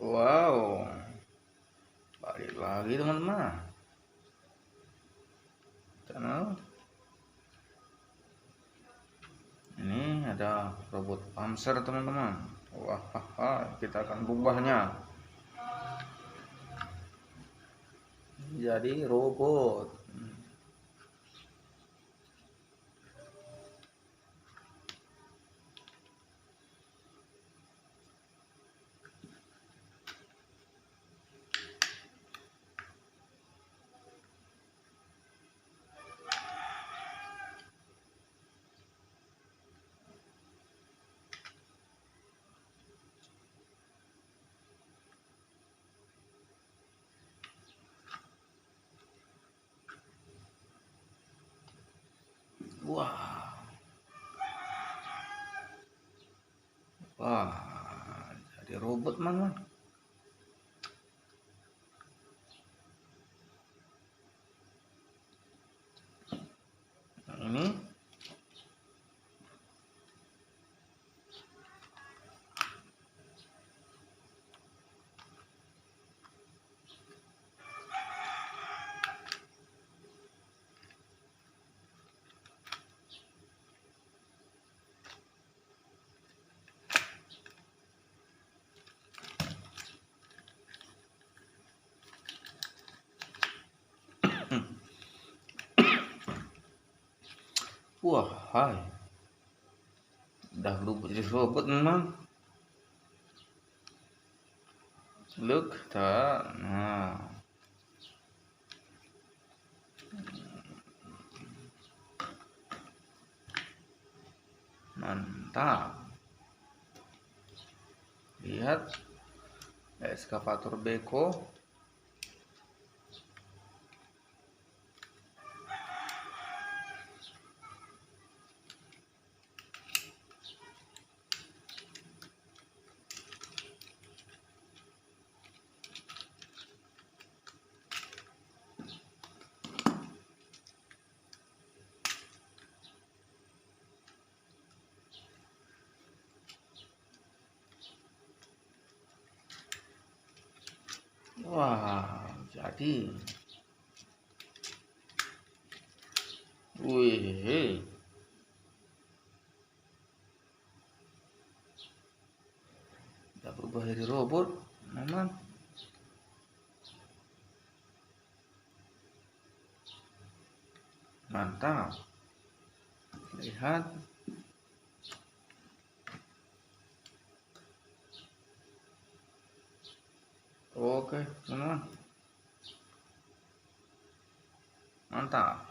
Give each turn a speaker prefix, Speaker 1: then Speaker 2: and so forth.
Speaker 1: Wow, balik lagi teman-teman. Channel ini ada robot Panzer teman-teman. Wah, kita akan rubahnya jadi robot. Wah, wah, jadi robot mana? Ini wah, hai. Udah berubah jadi robot memang. Look, tak. Nah, mantap. Lihat, eskavator beko. Wah, jadi. Wih, udah berubah jadi robot, memang mantap. Lihat, oke, teman-teman, mantap.